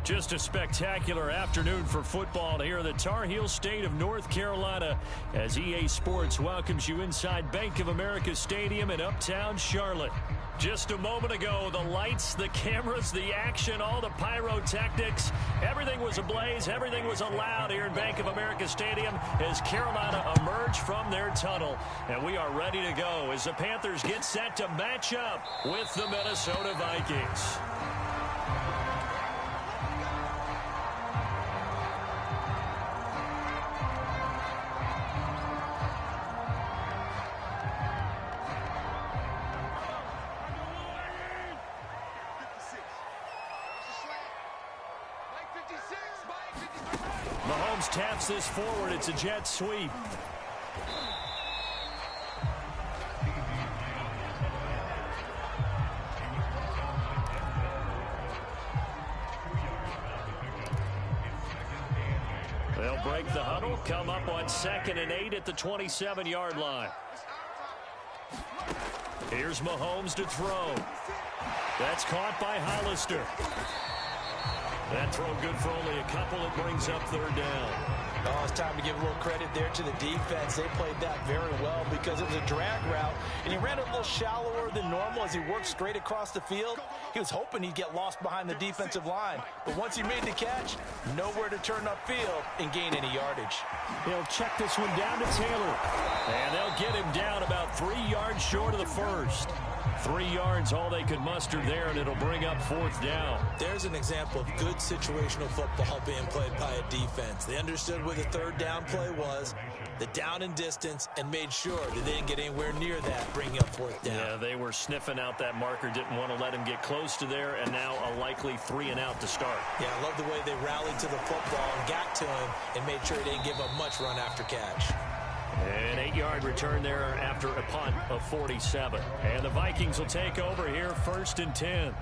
Just a spectacular afternoon for football here in the Tar Heel state of North Carolina as EA Sports welcomes you inside Bank of America Stadium in uptown Charlotte. Just a moment ago, the lights, the cameras, the action, all the pyrotechnics, everything was ablaze, everything was allowed here in Bank of America Stadium as Carolina emerged from their tunnel. And we are ready to go as the Panthers get set to match up with the Minnesota Vikings. Mahomes taps this forward. It's a jet sweep. They'll break the huddle, come up on 2nd and 8 at the 27-yard line. Here's Mahomes to throw. That's caught by Hollister. That throw good for only a couple. It brings up 3rd down. Oh, it's time to give a little credit there to the defense. They played that very well because it was a drag route, and he ran a little shallower than normal as he worked straight across the field. He was hoping he'd get lost behind the defensive line, but once he made the catch, nowhere to turn upfield and gain any yardage. He'll check this one down to Taylor, and they'll get him down about 3 yards short of the first. 3 yards, all they could muster there, and it'll bring up 4th down. There's an example of good situational football being played by a defense. They understood where the 3rd down play was, the down and distance, and made sure that they didn't get anywhere near that, bringing up 4th down. Yeah, they were sniffing out that marker, didn't want to let him get close to there, and now a likely 3 and out to start. Yeah, I love the way they rallied to the football and got to him and made sure he didn't give up much run after catch. An 8-yard return there after a punt of 47. And the Vikings will take over here 1st and 10.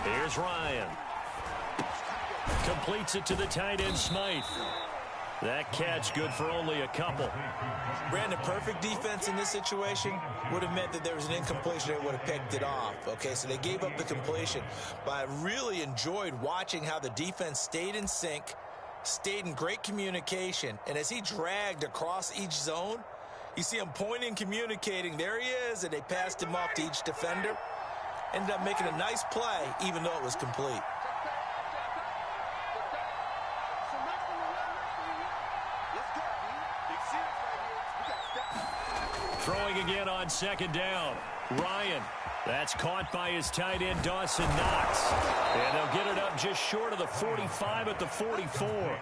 Here's Ryan. Completes it to the tight end, Smythe. That catch good for only a couple. Brandon, perfect defense in this situation would have meant that there was an incompletion that would have picked it off. Okay, so they gave up the completion. But I really enjoyed watching how the defense stayed in sync, stayed in great communication. And as he dragged across each zone, you see him pointing, communicating. There he is, and they passed him off to each defender. Ended up making a nice play, even though it was complete. Throwing again on 2nd down. Ryan. That's caught by his tight end, Dawson Knox. And they'll get it up just short of the 45 at the 44.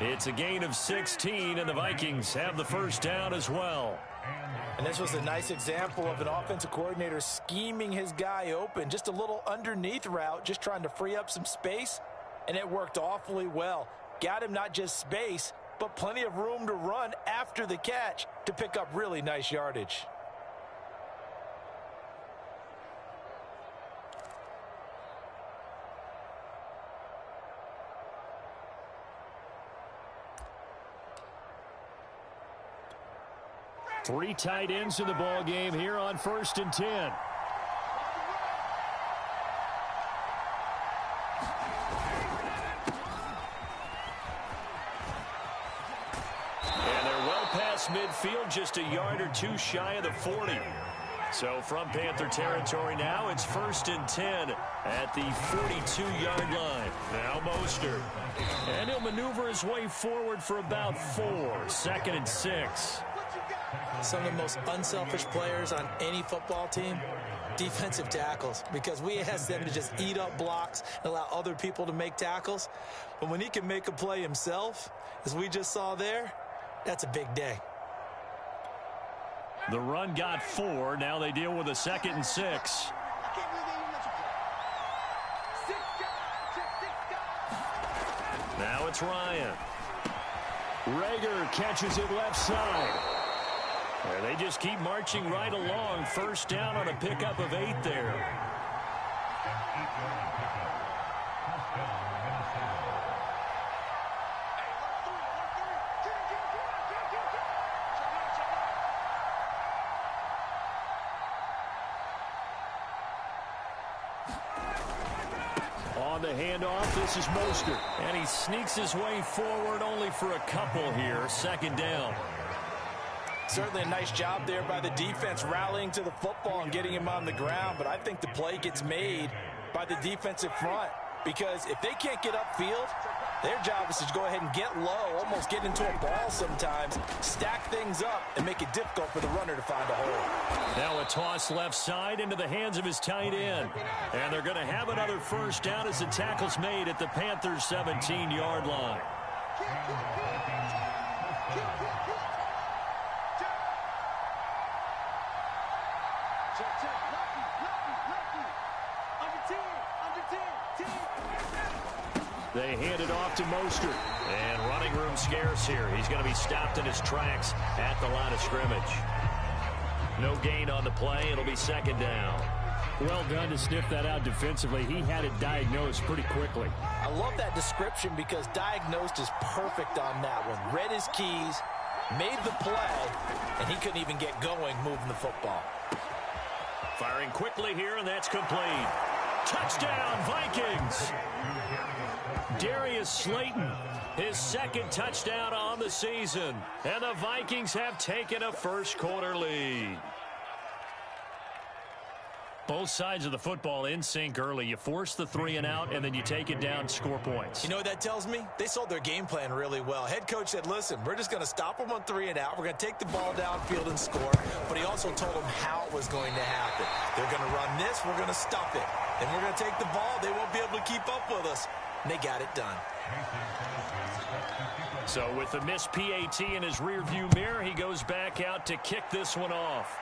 It's a gain of 16, and the Vikings have the 1st down as well. And this was a nice example of an offensive coordinator scheming his guy open. Just a little underneath route, just trying to free up some space, and it worked awfully well. Got him not just space, but plenty of room to run after the catch to pick up really nice yardage. Three tight ends in the ball game here on 1st and 10. And they're well past midfield, just a yard or two shy of the 40. So from Panther territory now, it's 1st and 10 at the 42-yard line. Now Mostert. And he'll maneuver his way forward for about 4. 2nd and 6. Some of the most unselfish players on any football team, defensive tackles, because we ask them to just eat up blocks and allow other people to make tackles. But when he can make a play himself, as we just saw there, that's a big day. The run got 4. Now they deal with a 2nd and 6. Now it's Ryan. Rager catches it left side. And they just keep marching right along. 1st down on a pickup of 8 there. On the handoff, this is Mostert. And he sneaks his way forward only for a couple here. Second down. Certainly a nice job there by the defense rallying to the football and getting him on the ground. But I think the play gets made by the defensive front. Because if they can't get upfield, their job is to go ahead and get low, almost get into a ball sometimes, stack things up, and make it difficult for the runner to find a hole. Now a toss left side into the hands of his tight end. And they're going to have another first down as the tackle's made at the Panthers' 17-yard line. They hand it off to Mostert. And running room scarce here. He's going to be stopped in his tracks at the line of scrimmage. No gain on the play. It'll be second down. Well done to sniff that out defensively. He had it diagnosed pretty quickly. I love that description because diagnosed is perfect on that one. Read his keys, made the play, and he couldn't even get going moving the football. Firing quickly here, and that's complete. Touchdown, Vikings! Darius Slayton, his second touchdown on the season. And the Vikings have taken a first-quarter lead. Both sides of the football in sync early. You force the 3-and-out, and then you take it down, score points. You know what that tells me? They sold their game plan really well. Head coach said, listen, we're just going to stop them on 3-and-out. We're going to take the ball downfield and score. But he also told them how it was going to happen. They're going to run this. We're going to stuff it. Then we're going to take the ball. They won't be able to keep up with us. And they got it done. So with the missed PAT in his rearview mirror, he goes back out to kick this one off.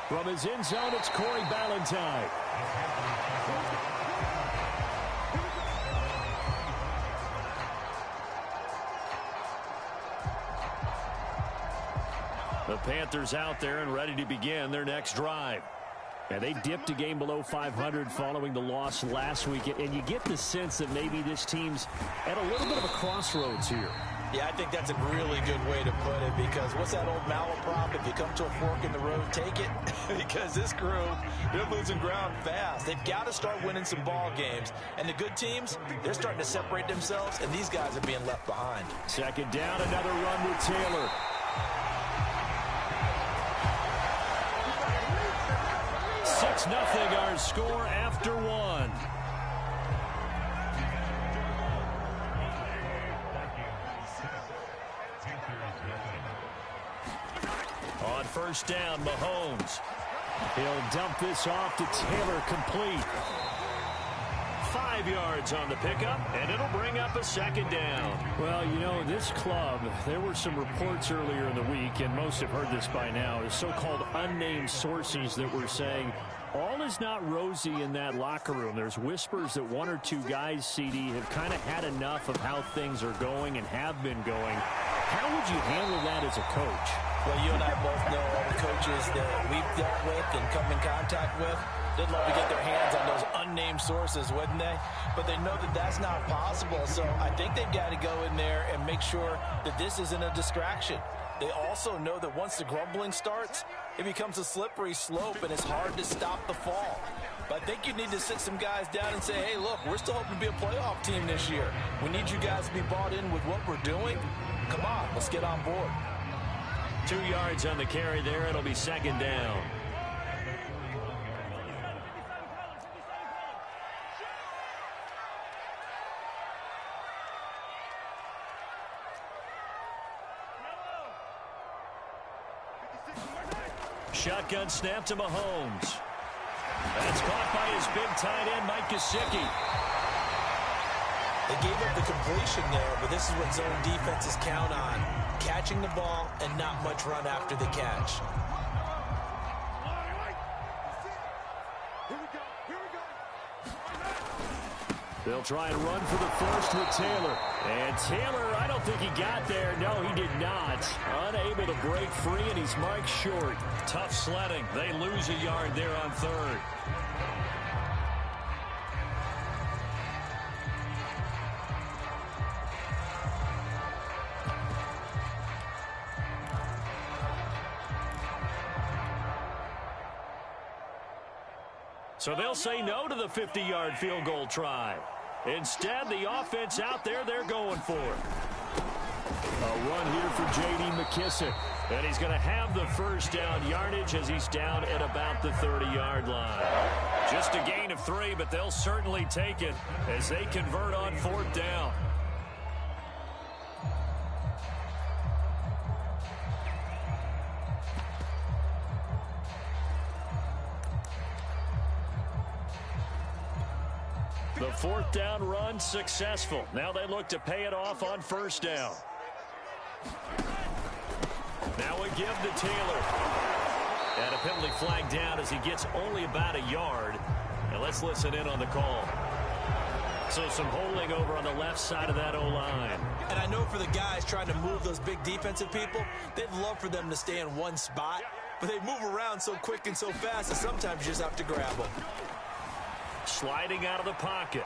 From his end zone, it's Corey Ballantyne. The Panthers out there and ready to begin their next drive. And they dipped a game below 500 following the loss last week. And you get the sense that maybe this team's at a little bit of a crossroads here. Yeah, I think that's a really good way to put it because what's that old malaprop? If you come to a fork in the road, take it. Because this crew, they're losing ground fast. They've got to start winning some ball games. And the good teams, they're starting to separate themselves, and these guys are being left behind. Second down, another run with Taylor. Nothing our score after one. On first down, Mahomes. He'll dump this off to Taylor, complete. 5 yards on the pickup, and it'll bring up a second down. Well, you know, this club, there were some reports earlier in the week, and most have heard this by now, the so-called unnamed sources that were saying all is not rosy in that locker room. There's whispers that one or two guys, CD, have kind of had enough of how things are going and have been going. How would you handle that as a coach? Well, you and I both know all the coaches that we've dealt with and come in contact with. They'd love to get their hands on those unnamed sources, wouldn't they? But they know that that's not possible. So I think they've got to go in there and make sure that this isn't a distraction. They also know that once the grumbling starts, it becomes a slippery slope, and it's hard to stop the fall. But I think you need to sit some guys down and say, hey, look, we're still hoping to be a playoff team this year. We need you guys to be bought in with what we're doing. Come on, let's get on board. 2 yards on the carry there. It'll be second down. Shotgun snap to Mahomes. That's caught by his big tight end, Mike Gesicki. They gave up the completion there, but this is what zone defenses count on. Catching the ball and not much run after the catch. They'll try and run for the first with Taylor. And Taylor, I don't think he got there. No, he did not. Unable to break free, and he's marked short. Tough sledding. They lose a yard there on third. So they'll say no to the 50-yard field goal try. Instead, the offense out there, they're going for it. A run here for J.D. McKissick. And he's going to have the first down yardage as he's down at about the 30-yard line. Just a gain of 3, but they'll certainly take it as they convert on 4th down. The 4th down run successful. Now they look to pay it off on 1st down. Now a give to Taylor. And a penalty flag down as he gets only about a yard. And let's listen in on the call. So some holding over on the left side of that O-line. And I know for the guys trying to move those big defensive people, they'd love for them to stay in one spot. But they move around so quick and so fast that sometimes you just have to grab them. Sliding out of the pocket.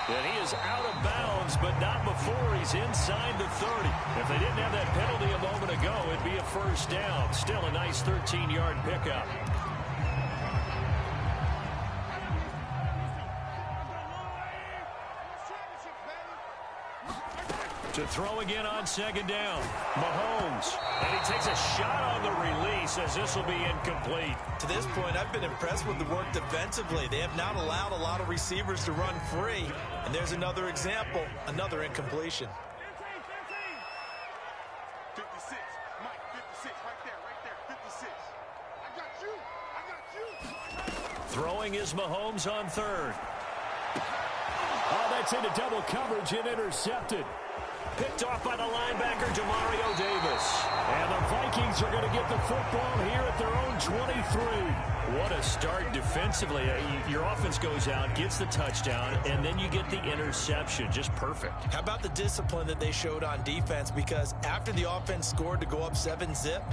And he is out of bounds, but not before he's inside the 30. If they didn't have that penalty a moment ago, it'd be a first down. Still a nice 13-yard pickup. To throw again on 2nd down. Mahomes. And he takes a shot on the release as this will be incomplete. To this point, I've been impressed with the work defensively. They have not allowed a lot of receivers to run free. And there's another example, another incompletion. 56, Mike, 56, right there, 56. I got you. Throwing is Mahomes on 3rd. Oh, that's into double coverage and intercepted. Picked off by the linebacker, Demario Davis. And the Vikings are going to get the football here at their own 23. What a start defensively. Your offense goes out, gets the touchdown, and then you get the interception. Just perfect. How about the discipline that they showed on defense? Because after the offense scored to go up 7-zip,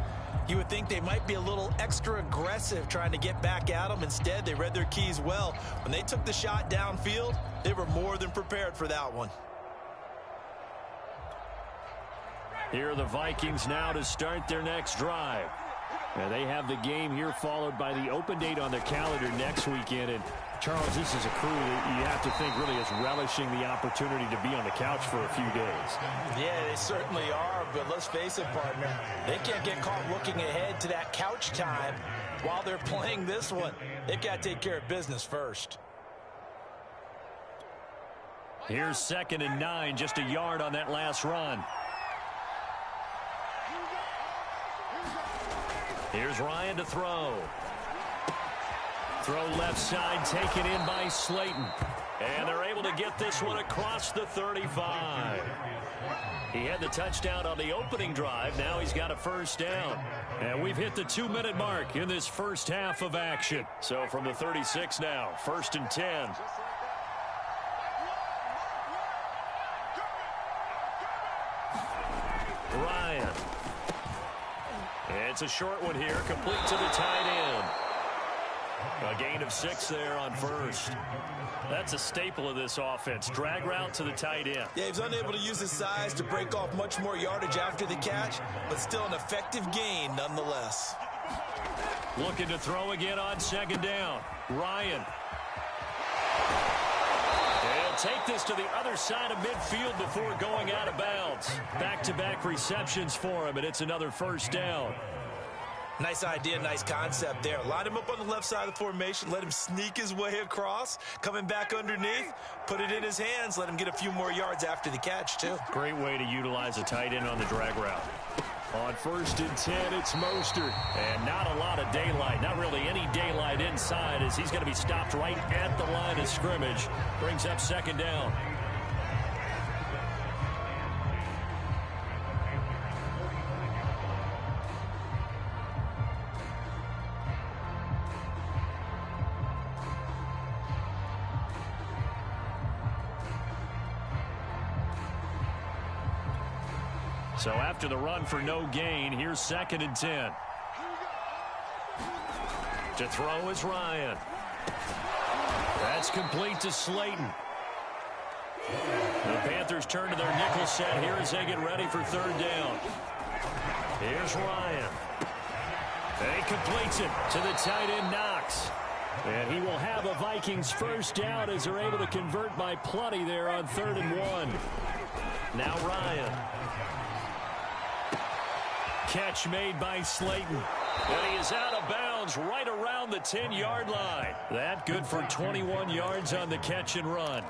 you would think they might be a little extra aggressive trying to get back at them. Instead, they read their keys well. When they took the shot downfield, they were more than prepared for that one. Here are the Vikings now to start their next drive. And they have the game here followed by the open date on their calendar next weekend. And Charles, this is a crew that you have to think really is relishing the opportunity to be on the couch for a few days. Yeah, they certainly are, but let's face it, partner. They can't get caught looking ahead to that couch time while they're playing this one. They've got to take care of business first. Here's 2nd and 9, just a yard on that last run. Here's Ryan to throw. Throw left side, taken in by Slayton. And they're able to get this one across the 35. He had the touchdown on the opening drive. Now he's got a first down. And we've hit the 2-minute mark in this first half of action. So from the 36 now, 1st and 10. Ryan. It's a short one here, complete to the tight end. A gain of 6 there on 1st. That's a staple of this offense. Drag route to the tight end. Yeah, he's unable to use his size to break off much more yardage after the catch, but still an effective gain nonetheless. Looking to throw again on 2nd down. Ryan. He'll take this to the other side of midfield before going out of bounds. Back-to-back receptions for him, and it's another first down. Nice idea, nice concept there. Line him up on the left side of the formation, let him sneak his way across, coming back underneath, put it in his hands, let him get a few more yards after the catch, too. Great way to utilize a tight end on the drag route. On 1st and 10, it's Mostert. And not a lot of daylight, not really any daylight inside as he's going to be stopped right at the line of scrimmage. Brings up 2nd down. So after the run for no gain, here's 2nd and 10. To throw is Ryan. That's complete to Slayton. The Panthers turn to their nickel set here as they get ready for 3rd down. Here's Ryan. And he completes it to the tight end, Knox. And he will have a Vikings first down as they're able to convert by plenty there on 3rd and 1. Now Ryan. Catch made by Slayton. And he is out of bounds right around the 10-yard line. That good for 21 yards on the catch and run.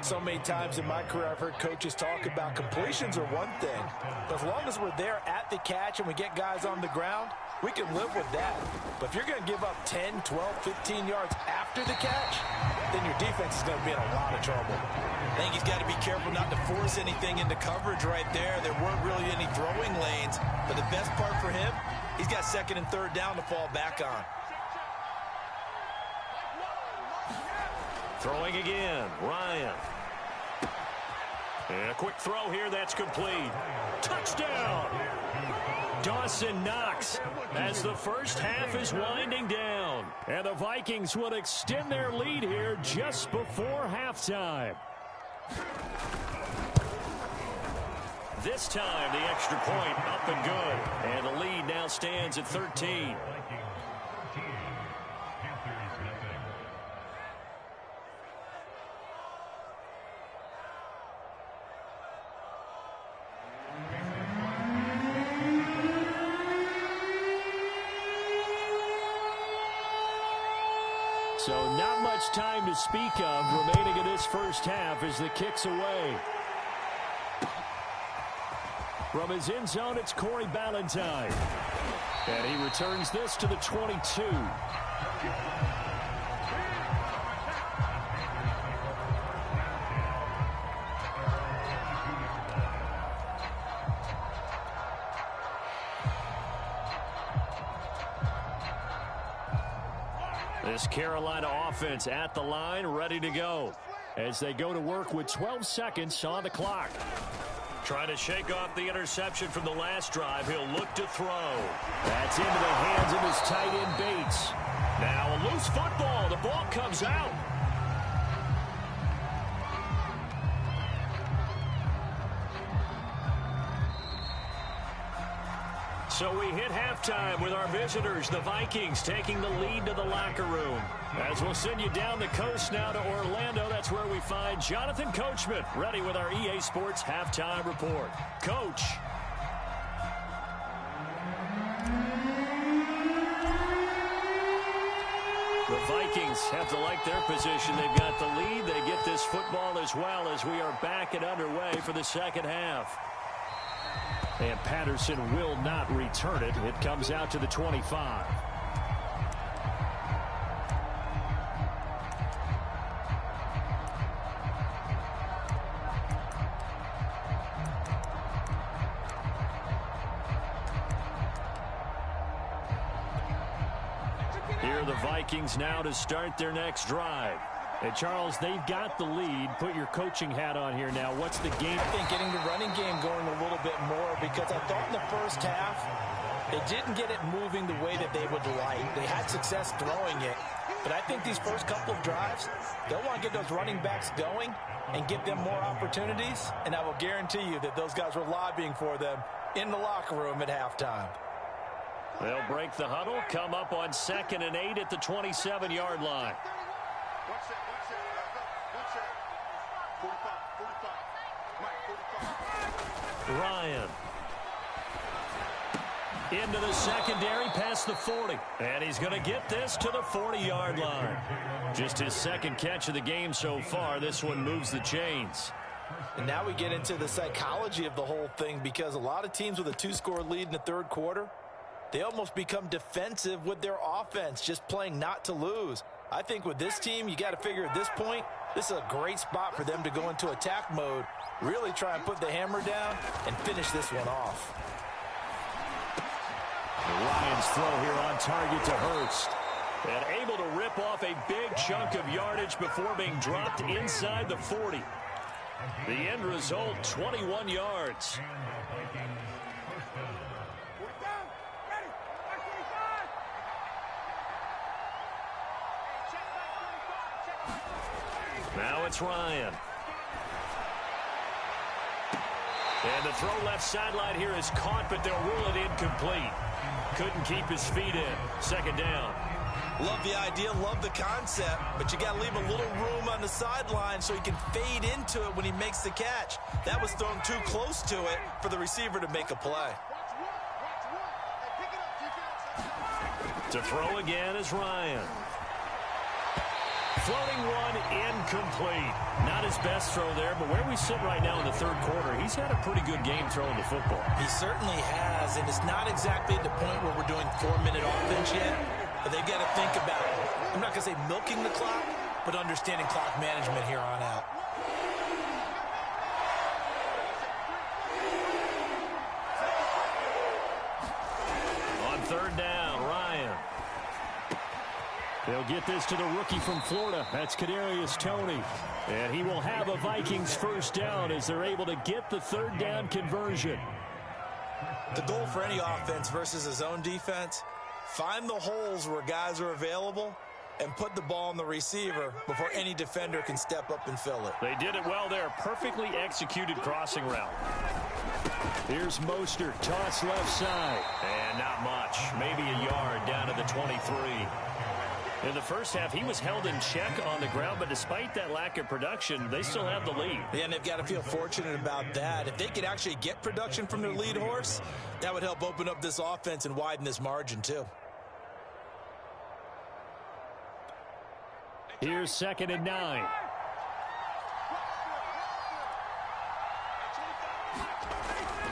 So many times in my career I've heard coaches talk about completions are one thing. But as long as we're there at the catch and we get guys on the ground, we can live with that. But if you're going to give up 10, 12, 15 yards after the catch, then your defense is going to be in a lot of trouble. I think he's got to be careful not to force anything into coverage right there. There weren't really any throwing lanes. But the best part for him, he's got 2nd and 3rd down to fall back on. Throwing again, Ryan. And a quick throw here, that's complete. Touchdown! Dawson Knox as the first half is winding down. And the Vikings will extend their lead here just before halftime. This time, the extra point up and good. And the lead now stands at 13. So not much time to speak of remaining in this first half as the kick's away. From his end zone, it's Corey Ballantyne. And he returns this to the 22. This Carolina offense at the line, ready to go as they go to work with 12 seconds on the clock. Trying to shake off the interception from the last drive. He'll look to throw. That's into the hands of his tight end, Bates. Now a loose football. The ball comes out. So we hit halftime with our visitors, the Vikings, taking the lead to the locker room. As we'll send you down the coast now to Orlando, that's where we find Jonathan Coachman, ready with our EA Sports Halftime Report. Coach. The Vikings have to like their position. They've got the lead. They get this football as well as we are back and underway for the second half. And Patterson will not return it. It comes out to the 25. Here are the Vikings now to start their next drive. And Charles, they've got the lead. Put your coaching hat on here now. What's the game? I think getting the running game going a little bit more, because I thought in the first half they didn't get it moving the way that they would like. They had success throwing it, but I think these first couple of drives, they'll want to get those running backs going and give them more opportunities, and I will guarantee you that those guys were lobbying for them in the locker room at halftime. They'll break the huddle, come up on 2nd and 8 at the 27-yard line. Ryan. Into the secondary past the 40. And he's going to get this to the 40-yard line. Just his second catch of the game so far. This one moves the chains. And now we get into the psychology of the whole thing, because a lot of teams with a 2-score lead in the third quarter, they almost become defensive with their offense, just playing not to lose. I think with this team, you got to figure at this point, this is a great spot for them to go into attack mode, really try and put the hammer down and finish this one off. The Lions throw here on target to Hurst. And able to rip off a big chunk of yardage before being dropped inside the 40. The end result, 21 yards. Now it's Ryan. And the throw left sideline here is caught, but they'll rule it incomplete. Couldn't keep his feet in. Second down. Love the idea, love the concept, but you got to leave a little room on the sideline so he can fade into it when he makes the catch. That was thrown too close to it for the receiver to make a play. To throw again is Ryan. Floating one, incomplete. Not his best throw there, but where we sit right now in the third quarter, he's had a pretty good game throwing the football. He certainly has, and it's not exactly at the point where we're doing 4-minute offense yet, but they've got to think about, I'm not going to say milking the clock, but understanding clock management here on out. On third down, Ryan. They'll get this to the rookie from Florida. That's Kadarius Toney. And he will have a Vikings first down as they're able to get the third down conversion. The goal for any offense versus his own defense, find the holes where guys are available and put the ball on the receiver before any defender can step up and fill it. They did it well there. Perfectly executed crossing route. Here's Mostert, toss left side. And not much. Maybe a yard down to the 23. In the first half, he was held in check on the ground, but despite that lack of production, they still have the lead. Yeah, and they've got to feel fortunate about that. If they could actually get production from their lead horse, that would help open up this offense and widen this margin, too. Here's 2nd and 9.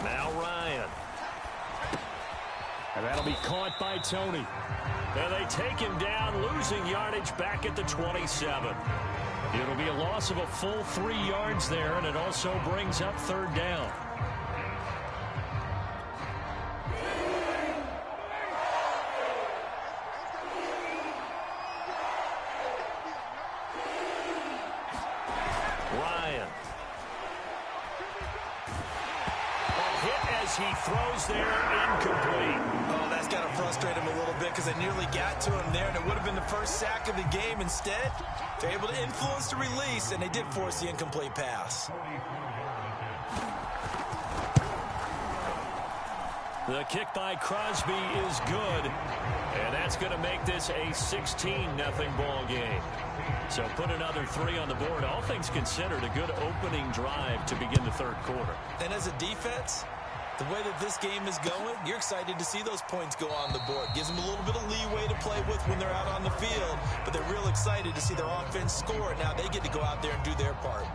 Now Ryan. And that'll be caught by Toney. And they take him down, losing yardage back at the 27. It'll be a loss of a full 3 yards there, and it also brings up third down. Ryan. A hit as he throws there, incomplete. Oh, that's got to frustrate him a little bit because they nearly got to him there, and it would have been the first sack of the game. Instead, they're able to influence the release, and they did force the incomplete pass. The kick by Crosby is good, and that's going to make this a 16-0 ball game. So put another 3 on the board. All things considered, a good opening drive to begin the third quarter. And as a defense, the way that this game is going, you're excited to see those points go on the board. Gives them a little bit of leeway to play with when they're out on the field, but they're real excited to see their offense score. Now they get to go out there and do their part.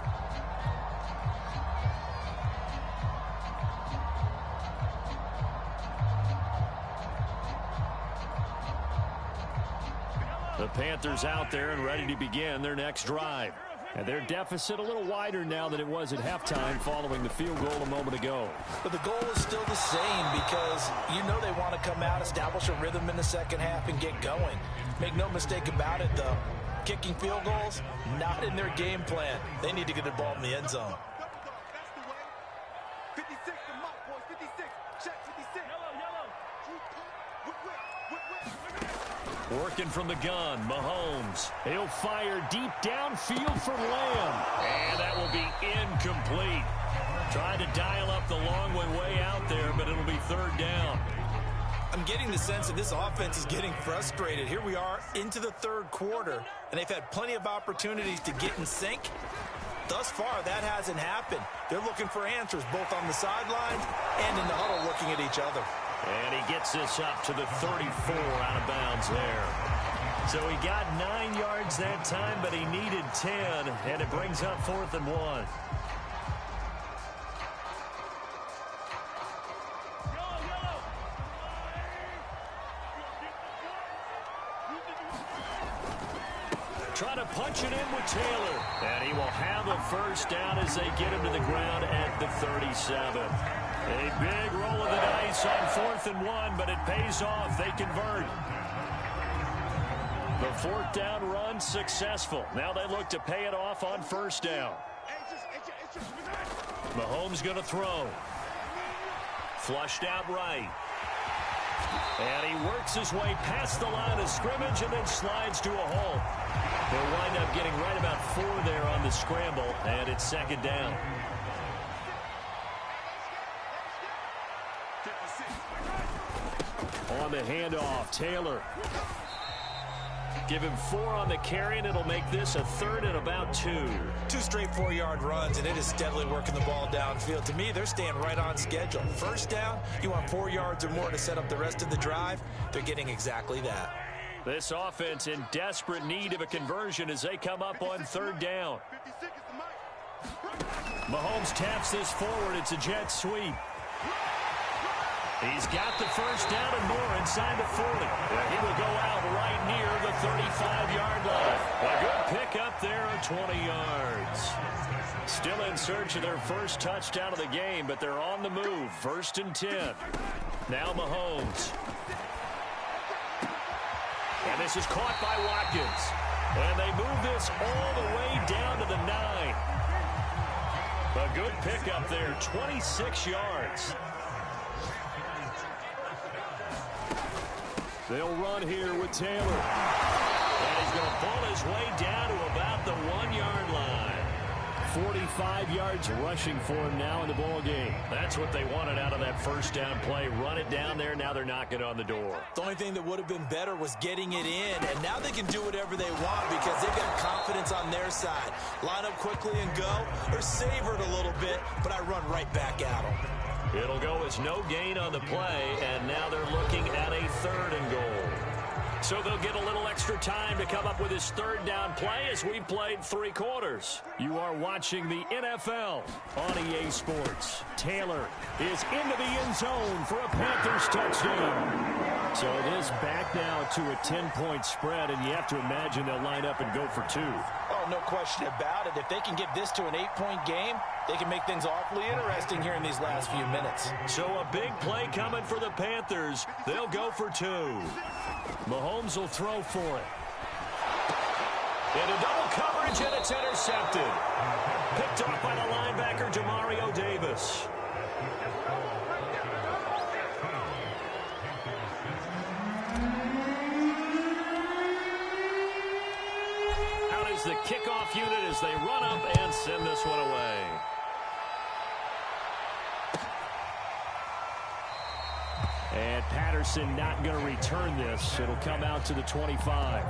The Panthers out there and ready to begin their next drive. And their deficit a little wider now than it was at halftime following the field goal a moment ago. But the goal is still the same because you know they want to come out, establish a rhythm in the second half, and get going. Make no mistake about it, though. Kicking field goals, not in their game plan. They need to get the ball in the end zone. Working from the gun, Mahomes. He'll fire deep downfield for Lamb. And that will be incomplete. Trying to dial up the long way out there, but it'll be third down. I'm getting the sense that this offense is getting frustrated. Here we are into the third quarter, and they've had plenty of opportunities to get in sync. Thus far, that hasn't happened. They're looking for answers both on the sidelines and in the huddle looking at each other. And he gets this up to the 34 out of bounds there. So he got 9 yards that time, but he needed 10, and it brings up 4th and 1. Try to punch it in with Taylor. And he will have a first down as they get him to the ground at the 37. A big roll of the dice on 4th and 1, but it pays off. They convert. The 4th down run successful. Now they look to pay it off on first down. Mahomes going to throw. Flushed out right. And he works his way past the line of scrimmage and then slides to a hole. They'll wind up getting right about 4 there on the scramble, and it's 2nd down. on the handoff. Taylor. Give him 4 on the carry, and it'll make this a 3rd and about 2. 2 straight 4-yard runs, and it is steadily working the ball downfield. To me, they're staying right on schedule. First down, you want 4 yards or more to set up the rest of the drive. They're getting exactly that. This offense in desperate need of a conversion as they come up on 3rd down. Mahomes taps this forward. It's a jet sweep. He's got the first down and more inside the 40. He will go out right near the 35-yard line. A good pick up there of 20 yards. Still in search of their first touchdown of the game, but they're on the move. 1st and 10. Now Mahomes. And this is caught by Watkins. And they move this all the way down to the 9. A good pickup there, 26 yards. They'll run here with Taylor. And he's going to pull his way down to about the 1-yard line. 45 yards rushing for him now in the ball game. That's what they wanted out of that first down play. Run it down there. Now they're knocking on the door. The only thing that would have been better was getting it in. And now they can do whatever they want because they've got confidence on their side. Line up quickly and go, or savor it a little bit, but I run right back at them. It'll go as no gain on the play, and now they're looking at a 3rd and goal. So they'll get a little extra time to come up with his 3rd down play as we've played 3 quarters. You are watching the NFL on EA Sports. Taylor is into the end zone for a Panthers touchdown. So it is back now to a 10-point spread, and you have to imagine they'll line up and go for 2. Oh, no question about it. If they can get this to an 8-point game, they can make things awfully interesting here in these last few minutes. So a big play coming for the Panthers. They'll go for 2. Mahomes will throw for it. Into double coverage, and it's intercepted. Picked off by the linebacker, Demario Davis. Out is the kickoff unit as they run up and send this one away. And Patterson not going to return this. It'll come out to the 25.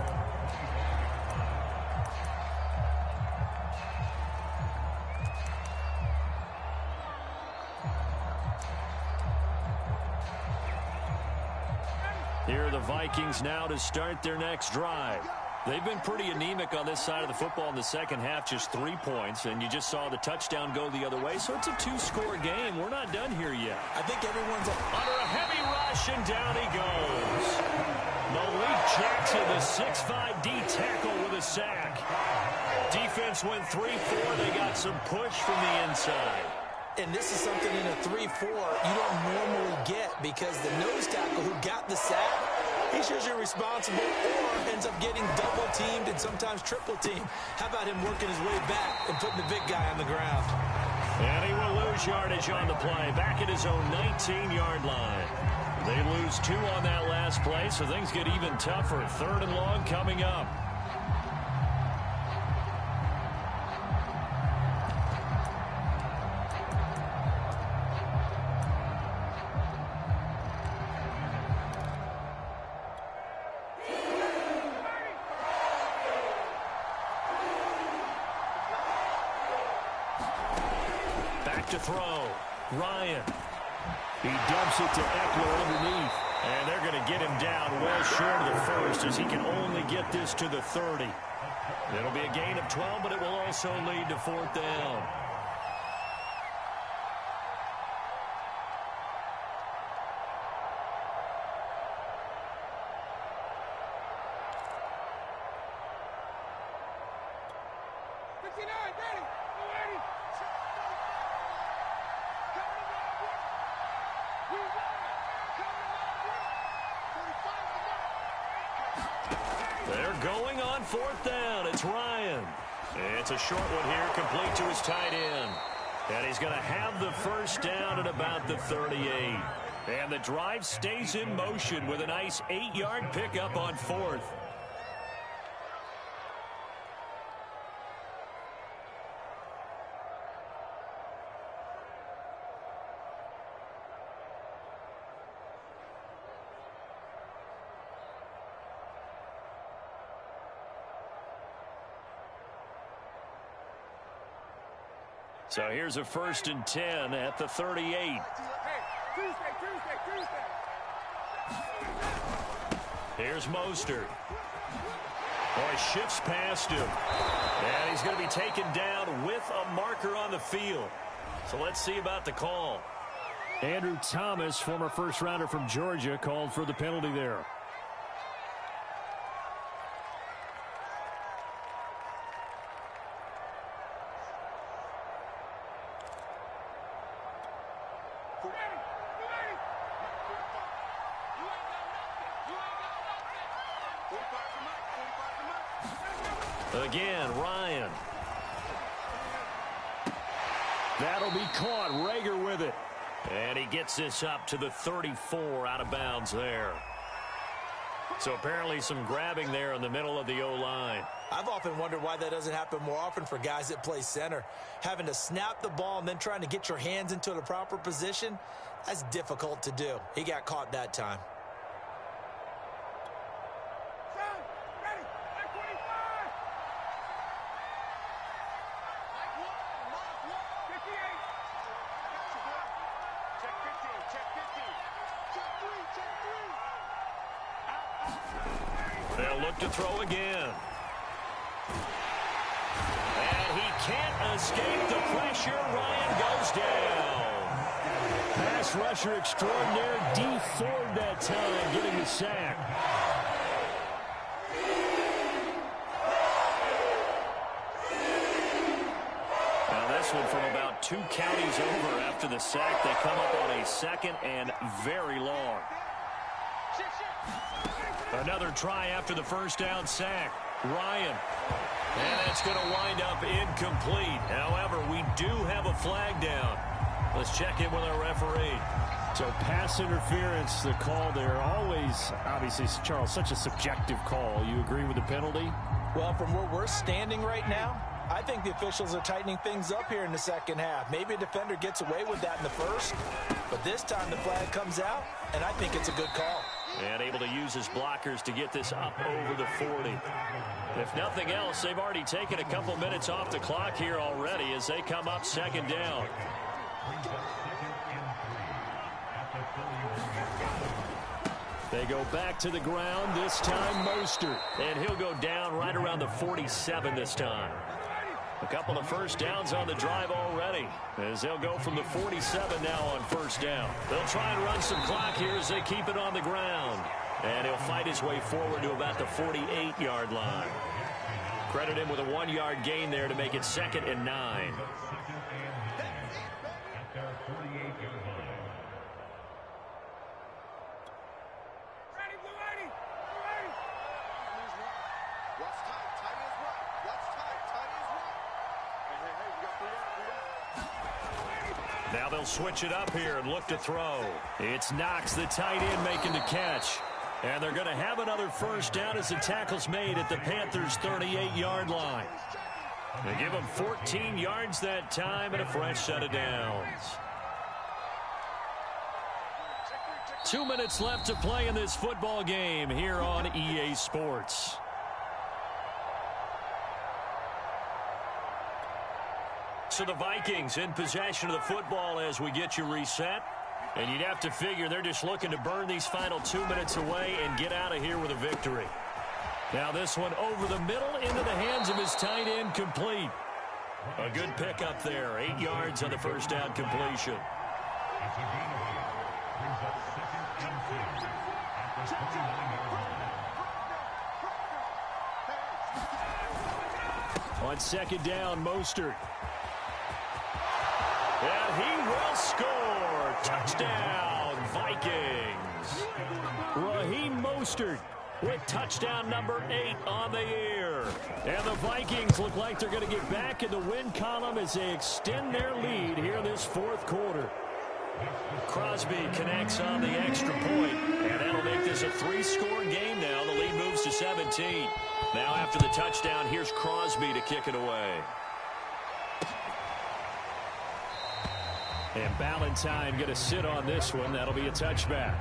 Here are the Vikings now to start their next drive. They've been pretty anemic on this side of the football in the second half, just 3 points, and you just saw the touchdown go the other way, so it's a 2-score game. We're not done here yet. I think everyone's under a heavy rush, and down he goes. Malik Jackson, the 6'5" D tackle with a sack. Defense went 3-4. They got some push from the inside. And this is something in a 3-4 you don't normally get because the nose tackle who got the sack, he's usually responsible or ends up getting double-teamed and sometimes triple-teamed. How about him working his way back and putting the big guy on the ground? And he will lose yardage on the play, back at his own 19-yard line. They lose 2 on that last play, so things get even tougher. 3rd and long coming up. To throw. Ryan. He dumps it to Eckler underneath. And they're going to get him down well short of the first as he can only get this to the 30. It'll be a gain of 12, but it will also lead to 4th down. They're going on 4th down. It's Ryan. It's a short one here, complete to his tight end. And he's going to have the first down at about the 38. And the drive stays in motion with a nice 8-yard pickup on 4th. So here's a 1st and 10 at the 38. Hey, Tuesday. Here's Mostert. Oh, he shifts past him. And he's going to be taken down with a marker on the field. So let's see about the call. Andrew Thomas, former first-rounder from Georgia, called for the penalty there. Again, Ryan. That'll be caught. Rager with it. And he gets this up to the 34, out of bounds there. So apparently some grabbing there in the middle of the O-line. I've often wondered why that doesn't happen more often for guys that play center. Having to snap the ball and then trying to get your hands into the proper position, that's difficult to do. He got caught that time. They'll look to throw again. And he can't escape the pressure. Ryan goes down. Pass rusher extraordinaire. D Ford that time getting the sack. Now this one from about 2 counties over after the sack. They come up on a 2nd and very long. Another try after the first down sack. Ryan. And that's going to wind up incomplete. However, we do have a flag down. Let's check in with our referee. So pass interference, the call there. Always, obviously, Charles, such a subjective call. You agree with the penalty? Well, from where we're standing right now, I think the officials are tightening things up here in the second half. Maybe a defender gets away with that in the first, but this time the flag comes out, and I think it's a good call. And able to use his blockers to get this up over the 40. If nothing else, they've already taken a couple minutes off the clock here already as they come up 2nd down. They go back to the ground, this time Mostert. And he'll go down right around the 47 this time. A couple of first downs on the drive already as they'll go from the 47 now on first down. They'll try and run some clock here as they keep it on the ground. And he'll fight his way forward to about the 48-yard line. Credit him with a 1-yard gain there to make it 2nd and 9. Now they'll switch it up here and look to throw. It's Knox, the tight end, making the catch. And they're going to have another first down as the tackle's made at the Panthers' 38-yard line. They give them 14 yards that time and a fresh set of downs. 2 minutes left to play in this football game here on EA Sports. So the Vikings in possession of the football as we get you reset. And you'd have to figure they're just looking to burn these final 2 minutes away and get out of here with a victory. Now this one over the middle into the hands of his tight end, complete. A good pickup there. 8 yards on the first down completion. On 2nd down, Mostert. And he will score. Touchdown, Vikings. Raheem Mostert with touchdown number 8 on the year. And the Vikings look like they're going to get back in the win column as they extend their lead here this 4th quarter. Crosby connects on the extra point, and that'll make this a 3-score game now. The lead moves to 17. Now after the touchdown, here's Crosby to kick it away. And Ballantyne going to sit on this one. That'll be a touchback.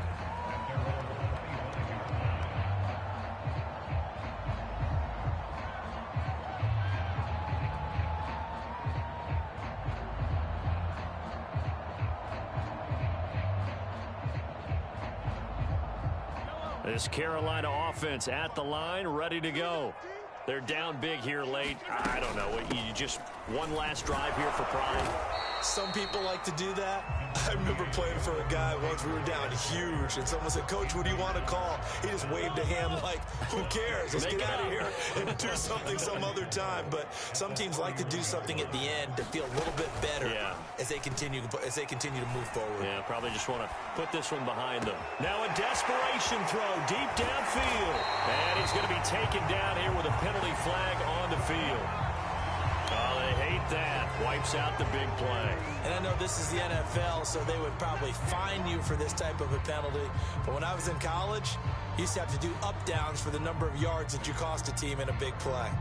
This Carolina offense at the line, ready to go. They're down big here late. I don't know. You just one last drive here for pride. Some people like to do that. I remember playing for a guy once. We were down huge, and someone said, "Coach, what do you want to call?" He just waved a hand like, "Who cares? Let's get out of here and do something some other time." But some teams like to do something at the end to feel a little bit better as they continue to move forward. Yeah, probably just want to put this one behind them. Now a desperation throw deep downfield, and he's going to be taken down here with a penalty flag on the field. Oh, they hate that. Wipes out the big play. And I know this is the NFL, so they would probably fine you for this type of a penalty. But when I was in college, you used to have to do up-downs for the number of yards that you cost a team in a big play.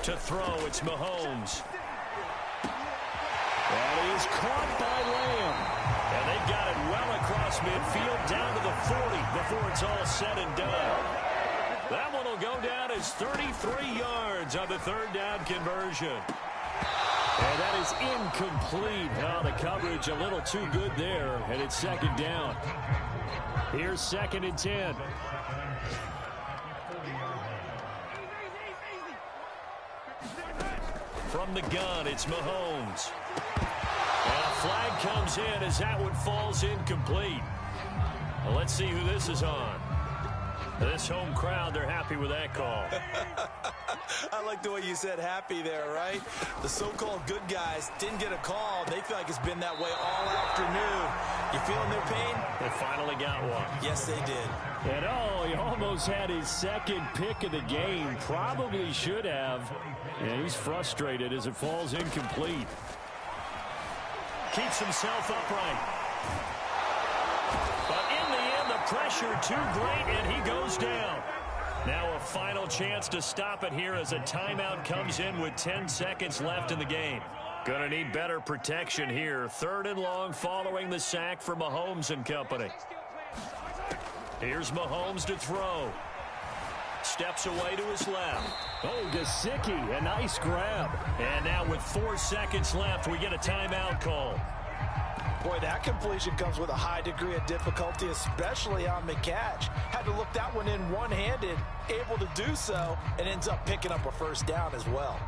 To throw, it's Mahomes. That is caught by Lamb. And they've got it well across midfield, down to the 40 before it's all said and done. That one will go down as 33 yards on the third down conversion. And that is incomplete. Oh, the coverage a little too good there, and it's second down. Here's 2nd and 10. From the gun, it's Mahomes. And a flag comes in as that one falls incomplete. Well, let's see who this is on. This home crowd, they're happy with that call. I like the way you said happy there, right? The so-called good guys didn't get a call. They feel like it's been that way all afternoon. You feeling their pain? They finally got one. Yes, they did. And he almost had his second pick of the game. Probably should have. And he's frustrated as it falls incomplete. Keeps himself upright. But in the end, the pressure too great, and he goes down. Now a final chance to stop it here as a timeout comes in with 10 seconds left in the game. Gonna need better protection here. 3rd and long following the sack for Mahomes and company. Here's Mahomes to throw. Steps away to his left. Oh, Gesicki, a nice grab. And now with 4 seconds left, we get a timeout call. Boy, that completion comes with a high degree of difficulty, especially on the catch. Had to look that one in one-handed, able to do so, and ends up picking up a first down as well.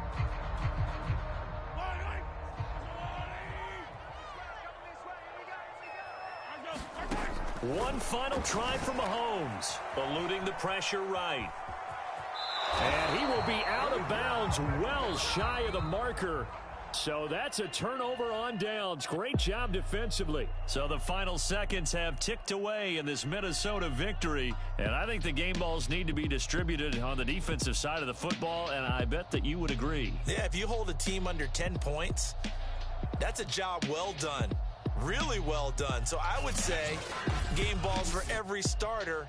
One final try for Mahomes, eluding the pressure right. And he will be out of bounds, well shy of the marker. So that's a turnover on downs. Great job defensively. So the final seconds have ticked away in this Minnesota victory. And I think the game balls need to be distributed on the defensive side of the football, and I bet that you would agree. Yeah, if you hold a team under 10 points, that's a job well done. Really well done. So I would say game balls for every starter.